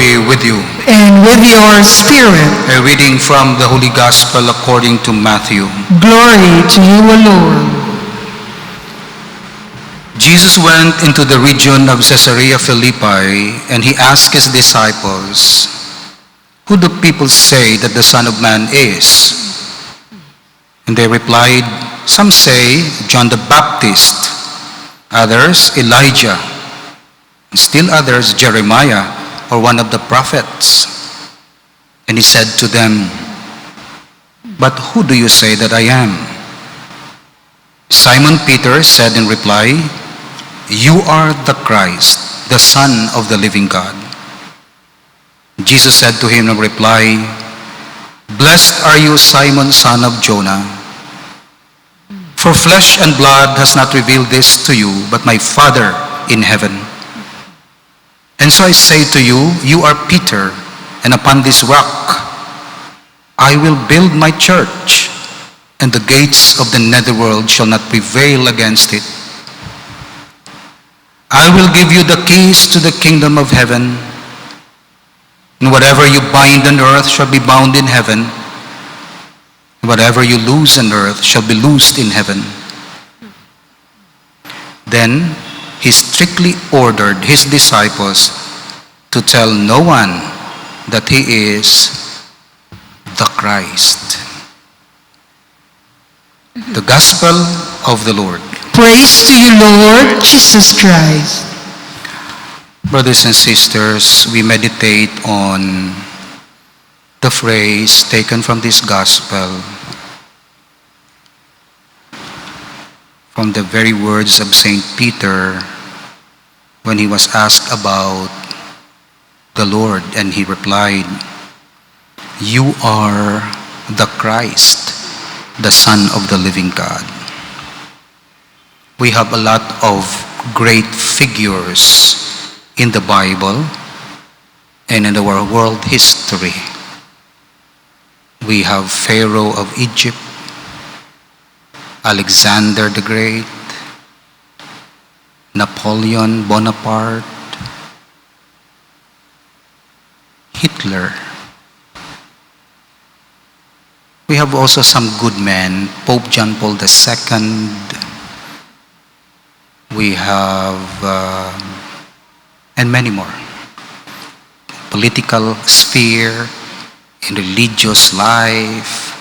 be with you. and with your spirit. A reading from the Holy Gospel according to Matthew. Glory to you, O Lord. Jesus went into the region of Caesarea Philippi, and he asked his disciples, "Who do people say that the Son of Man is?" And they replied, "Some say John the Baptist, others Elijah, and still others Jeremiah or one of the prophets." And he said to them, "But who do you say that I am?" Simon Peter said in reply, "You are the Christ, the Son of the living God." Jesus said to him in reply, "Blessed are you, Simon, son of Jonah, for flesh and blood has not revealed this to you, but my Father in heaven. And so I say to you, you are Peter, and upon this rock I will build my church, and the gates of the netherworld shall not prevail against it. I will give you the keys to the kingdom of heaven, and whatever you bind on earth shall be bound in heaven, and whatever you loose on earth shall be loosed in heaven." Then he strictly ordered his disciples to tell no one that he is the Christ. The Gospel of the Lord. Praise to you, Lord Jesus Christ. Brothers and sisters, we meditate on the phrase taken from this Gospel, from the very words of St. Peter when he was asked about the Lord, and he replied, "You are the Christ, the Son of the living God." We have a lot of great figures in the Bible and in our world history. We have Pharaoh of Egypt, Alexander the Great, Napoleon Bonaparte, Hitler. We have also some good men, Pope John Paul II. We have, and many more. Political sphere, in religious life,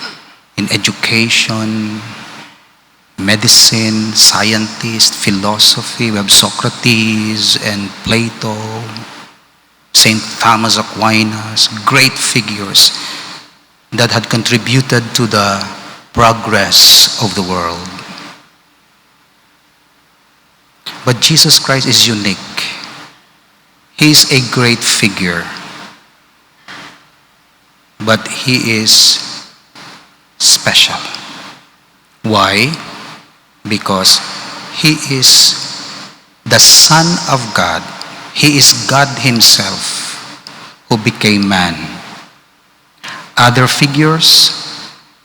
in education, medicine, scientist, philosophy. We have Socrates and Plato, St. Thomas Aquinas, great figures that had contributed to the progress of the world. But Jesus Christ is unique. He is a great figure, but he is special. Why? Because he is the Son of God. He is God himself who became man. Other figures,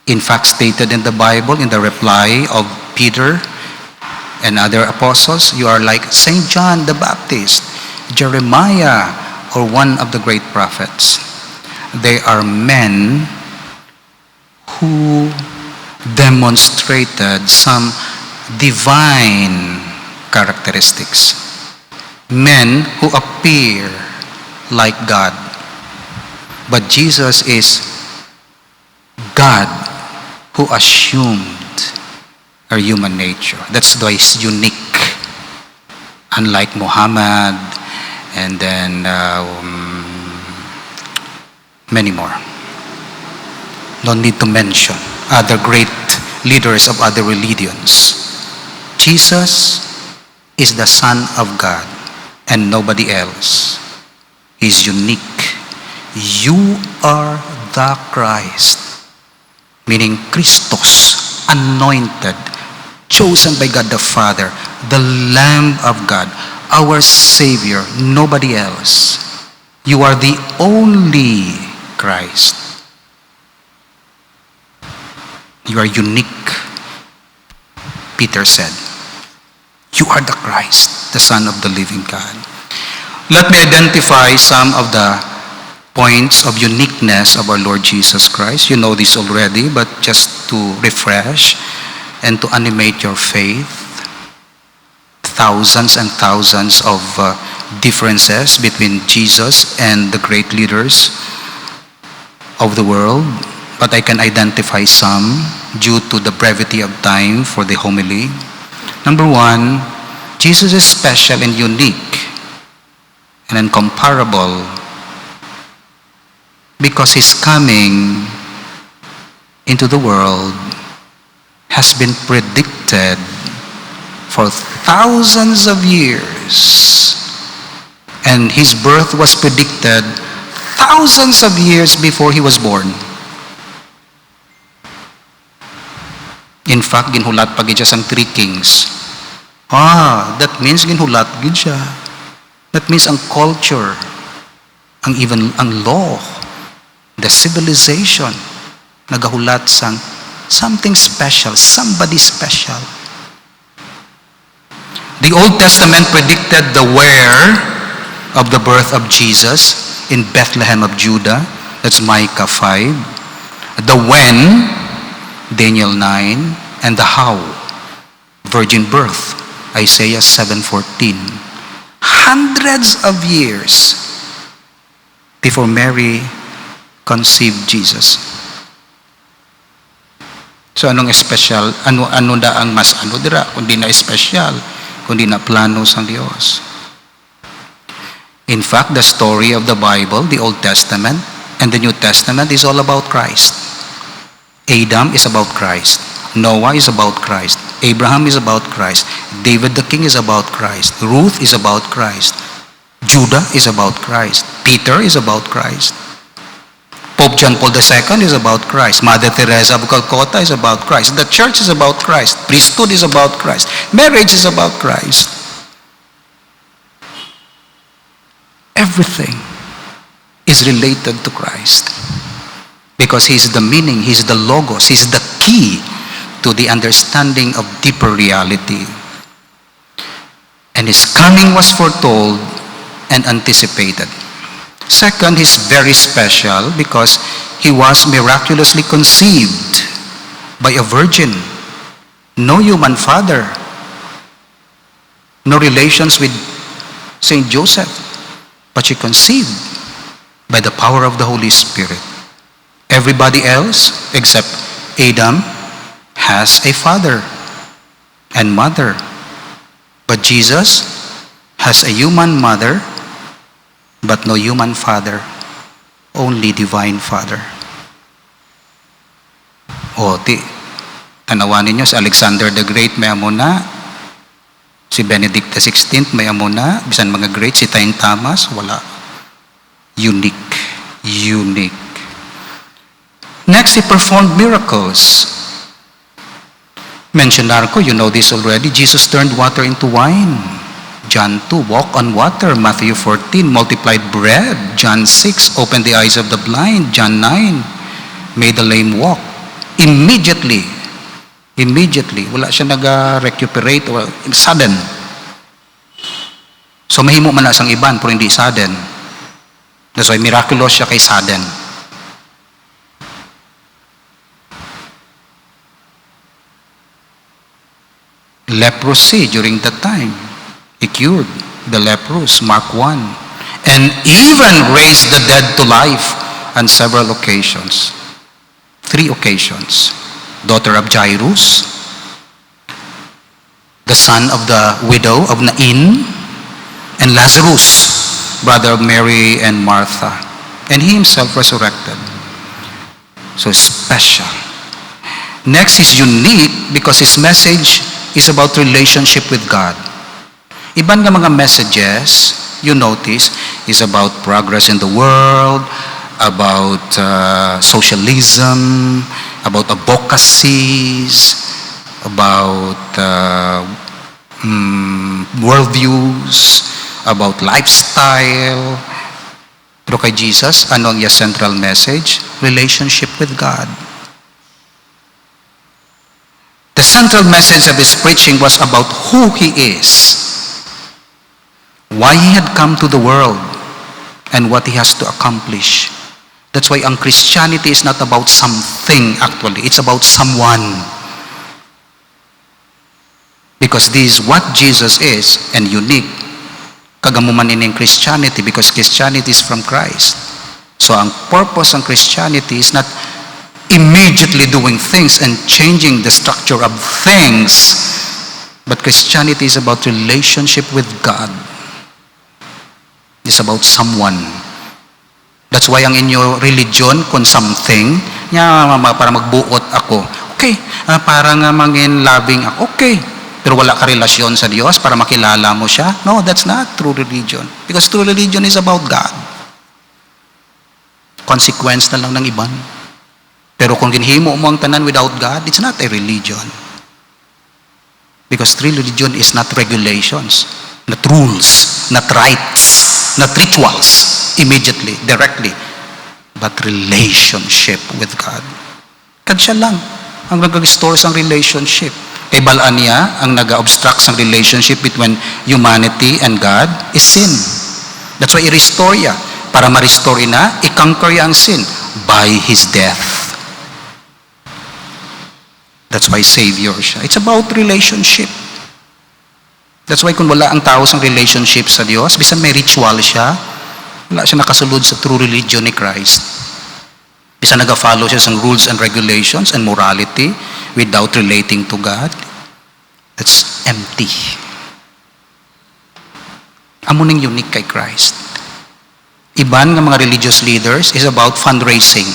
in fact, stated in the Bible, in the reply of Peter and other apostles, you are like St. John the Baptist, Jeremiah, or one of the great prophets. They are men who demonstrated some divine characteristics. Men who appear like God. But Jesus is God who assumed our human nature. That's why he's unique. Unlike Muhammad and then many more. No need to mention other great leaders of other religions. Jesus is the Son of God and nobody else. He's unique. You are the Christ, meaning Christos, anointed, chosen by God the Father, the Lamb of God, our Savior, nobody else. You are the only Christ. You are unique, Peter said. You are the Christ, the Son of the living God. Let me identify some of the points of uniqueness of our Lord Jesus Christ. You know this already, but just to refresh and to animate your faith. Thousands and thousands of differences between Jesus and the great leaders of the world, but I can identify some due to the brevity of time for the homily. Number one, Jesus is special and unique and incomparable because his coming into the world has been predicted for thousands of years, and his birth was predicted thousands of years before he was born. In fact, ginhulat pa gid siya sang three kings. That means ginhulat gid siya. That means ang culture, ang law, the civilization, nagahulat sang something special, somebody special. The Old Testament predicted the where of the birth of Jesus in Bethlehem of Judah. That's Micah 5. The when, Daniel 9, and the how, virgin birth, Isaiah 7:14. Hundreds of years before Mary conceived Jesus. So anong special? Ano da ang mas dira kundi na special, kundi na plano sang Dios. In fact, the story of the Bible, the Old Testament and the New Testament is all about Christ. Adam is about Christ. Noah is about Christ. Abraham is about Christ. David the king is about Christ. Ruth is about Christ. Judah is about Christ. Peter is about Christ. Pope John Paul II is about Christ. Mother Teresa of Calcutta is about Christ. The church is about Christ. Priesthood is about Christ. Marriage is about Christ. Everything is related to Christ. Because He's the meaning, He's the logos, He's the key to the understanding of deeper reality. And His coming was foretold and anticipated. Second, He's very special because He was miraculously conceived by a virgin. No human father. No relations with Saint Joseph. But she conceived by the power of the Holy Spirit. Everybody else except Adam has a father and mother. But Jesus has a human mother but no human father, only divine Father. Tanawanin nyo, si Alexander the Great may amo na, si Benedict XVI may amo na, bisan mga great, si Saint Thomas, wala. Unique. Next, He performed miracles. Mentionar ko, you know this already, Jesus turned water into wine. John 2, walk on water. Matthew 14, multiplied bread. John 6, opened the eyes of the blind. John 9, made the lame walk. Immediately, wala siya nag-recuperate or sudden. So mahimo man na sang iban, pero hindi sudden. That's why miraculous siya kay sudden. Leprosy during that time. He cured the leprous, Mark 1. And even raised the dead to life on several occasions. 3 occasions. Daughter of Jairus, the son of the widow of Nain, and Lazarus, brother of Mary and Martha. And He Himself resurrected. So special. Next is unique because His message is about relationship with God. Iban nga mga messages, you notice, is about progress in the world, about socialism, about advocacies, about worldviews, about lifestyle. Pero kay Jesus, ano ang central message? Relationship with God. The central message of His preaching was about who He is. Why He had come to the world, and what He has to accomplish. That's why ang Christianity is not about something actually. It's about someone. Because this is what Jesus is and unique. Kagamuman in Christianity because Christianity is from Christ. So ang purpose ng Christianity is not immediately doing things and changing the structure of things. But Christianity is about relationship with God. It's about someone. That's why ang inyo religion kung something, para magbuot ako. Okay, para nga mangin loving ako. Okay, pero wala ka relasyon sa Diyos para makilala mo siya. No, that's not true religion. Because true religion is about God. Consequence na lang ng iban. Pero kung ginhimo mo ang tanan without God, it's not a religion. Because true religion is not regulations, not rules, not rites, not rituals, immediately, directly, but relationship with God. Kadya lang ang nag-restore sa relationship. Kay balaan niya, ang nag-obstruct sa relationship between humanity and God is sin. That's why i-restore niya. Para ma-restore na, i-conquer niya ang sin by His death. That's why Savior siya. It's about relationship. That's why kung wala ang tao sa relationship sa Diyos, bisan may ritual siya, wala siya nakasulod sa true religion ni Christ. Bisan nag-follow siya sa rules and regulations and morality without relating to God, that's empty. Amo ning unique kay Christ. Iban ng mga religious leaders is about fundraising.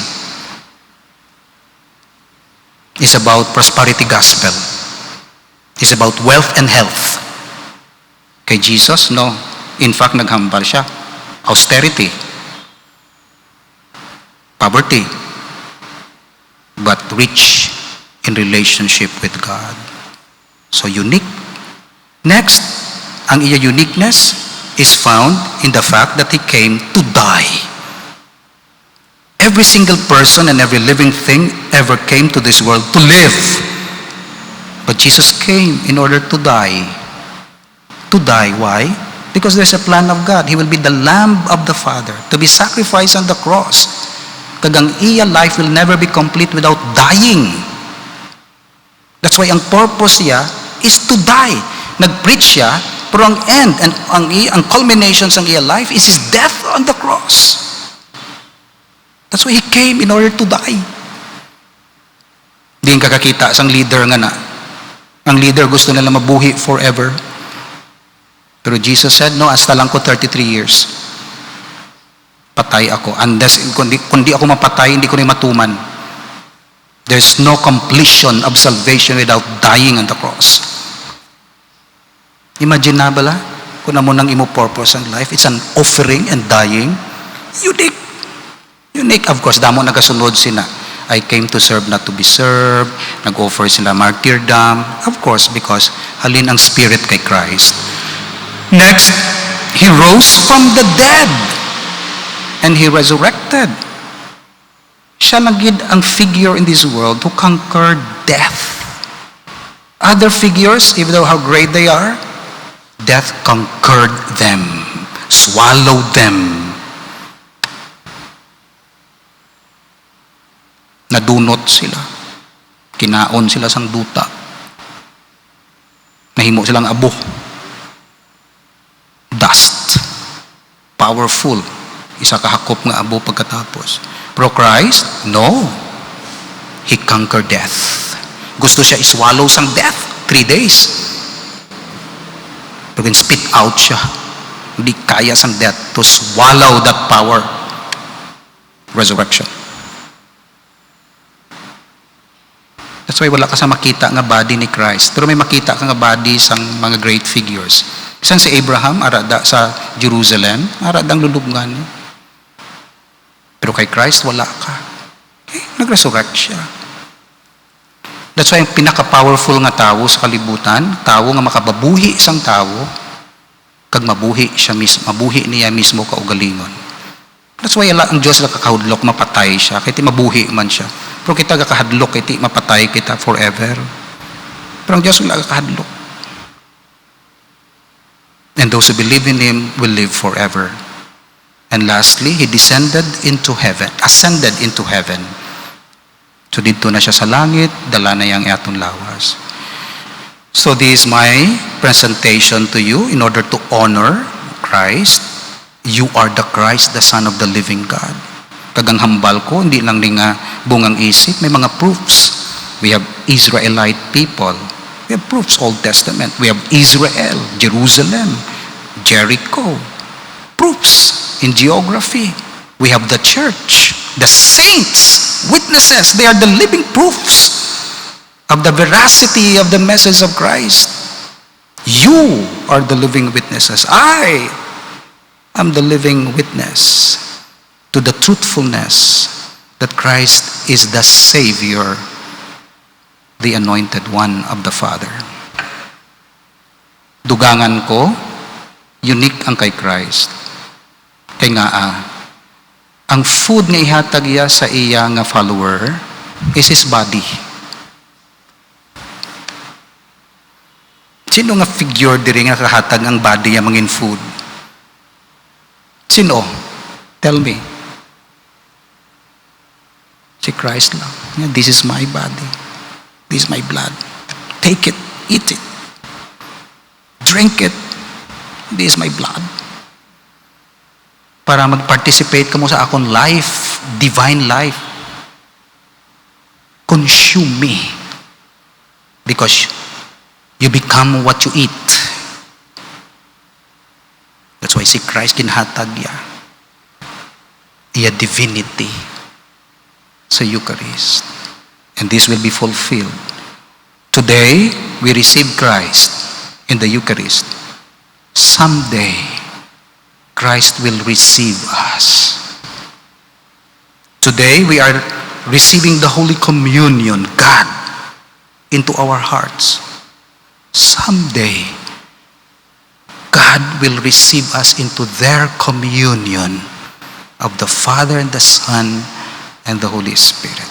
It's about prosperity gospel. It's about wealth and health. Kay Jesus, no. In fact, naghambal siya. Austerity. Poverty. But rich in relationship with God. So unique. Next, ang iya uniqueness is found in the fact that He came to die. Every single person and every living thing ever came to this world to live. But Jesus came in order to die. To die, why? Because there's a plan of God. He will be the Lamb of the Father to be sacrificed on the cross. Kagang iya life will never be complete without dying. That's why ang purpose niya is to die. Nag-preach siya, pero ang end and ang culmination sa iya life is His death on the cross. That's why He came in order to die. Di ang kakakita sang leader nga na. Ang leader gusto nila mabuhi forever. Pero Jesus said, no, hasta lang ko 33 years. Patay ako. Unless, kung di ako mapatay, hindi ko rin matuman. There's no completion of salvation without dying on the cross. Imagine na bala, kung amo nang imo purpose ang life, it's an offering and dying. Unique. Unique. Of course, damo nagasunod sila. I came to serve, not to be served. Nag-offer sila martyrdom. Of course, because halin ang spirit kay Christ. Next, He rose from the dead. And He resurrected. Siya nagid ang figure in this world who conquered death. Other figures, even though how great they are, death conquered them, swallowed them. Nadunot sila. Kinaon sila sang duta. Nahimo silang abo. Dust. Powerful. Isa kahakop nga abo pagkatapos. Pero Christ, no. He conquered death. Gusto siya iswallow sang death. 3 days. Pero spit out siya. Hindi kaya sang death to swallow that power. Resurrection. That's why wala ka sa makita nga body ni Christ. Pero may makita ka nga body sang mga great figures. Isang si Abraham, arada sa Jerusalem, arada ang lulubngan. Pero kay Christ, wala ka. Okay? Nag-resurrect siya. That's why ang pinaka-powerful nga tao sa kalibutan, tao nga makababuhi sang tao, kag mabuhi siya mismo, mabuhi niya mismo kaugalingon. That's why ang Diyos nakakahudlok, mapatay siya, kaya mabuhi man siya. Pero kita kakahadlok, kaya mapatay kita forever. Pero ang Diyos nakakahadlok. And those who believe in Him will live forever. And lastly, He ascended into heaven. So dito na siya sa langit, dala na yang atong lawas. So this is my presentation to you in order to honor Christ. You are the Christ, the Son of the living God. Kagang hambal ko, hindi lang rin nga bungang isip, may mga proofs. We have Israelite people. We have proofs, Old Testament. We have Israel, Jerusalem, Jericho. Proofs in geography. We have the church, the saints, witnesses. They are the living proofs of the veracity of the message of Christ. You are the living witnesses. I am the living witness to the truthfulness that Christ is the Savior, the anointed one of the Father. Dugangan ko, unique ang kay Christ. Kaya nga, ang food nga ihatag iya sa iya nga follower is His body. Sino nga figure diri nga kahatag ang body ya mangin food? Sino? Tell me. Si Christ lang. This is my body. This is my blood. Take it. Eat it. Drink it. This is my blood. Para mag-participate ka mo sa akong life, divine life. Consume me. Because you become what you eat. That's why si Christ kinhatag ya. Iya divinity sa Eucharist. And this will be fulfilled. Today, we receive Christ in the Eucharist. Someday, Christ will receive us. Today, we are receiving the Holy Communion, God, into our hearts. Someday, God will receive us into their communion of the Father and the Son and the Holy Spirit.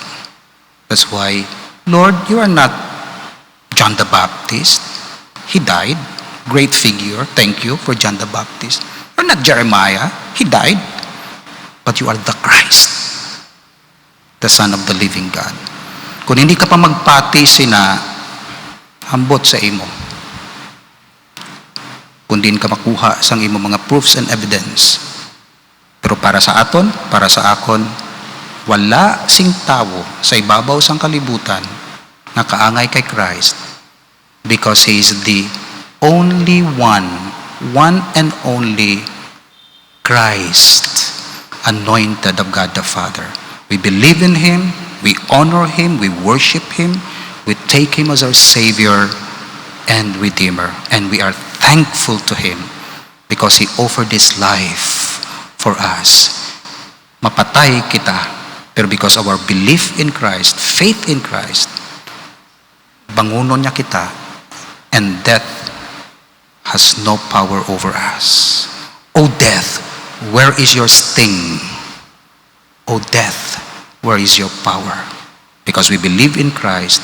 That's why, Lord, you are not John the Baptist. He died. Great figure. Thank you for John the Baptist. You're not Jeremiah. He died. But you are the Christ, the Son of the living God. Kung hindi ka pa magpati sina hambot sa imo, kung din ka makuha sa imo mga proofs and evidence. Pero para sa aton, para sa akon, wala sing tawo sa ibabaw sang kalibutan na kaangay kay Christ, because He is the only one and only Christ, anointed of God the Father. We believe in Him, we honor Him, we worship Him, we take Him as our Savior and Redeemer, and we are thankful to Him because He offered His life for us. Mapatay kita, pero because of our belief in Christ, faith in Christ, bangunon niya kita, and death has no power over us. O death, where is your sting? O death, where is your power? Because we believe in Christ,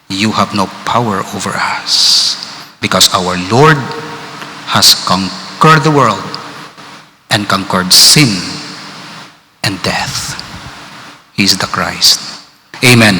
you have no power over us. Because our Lord has conquered the world and conquered sin and death. He is the Christ. Amen.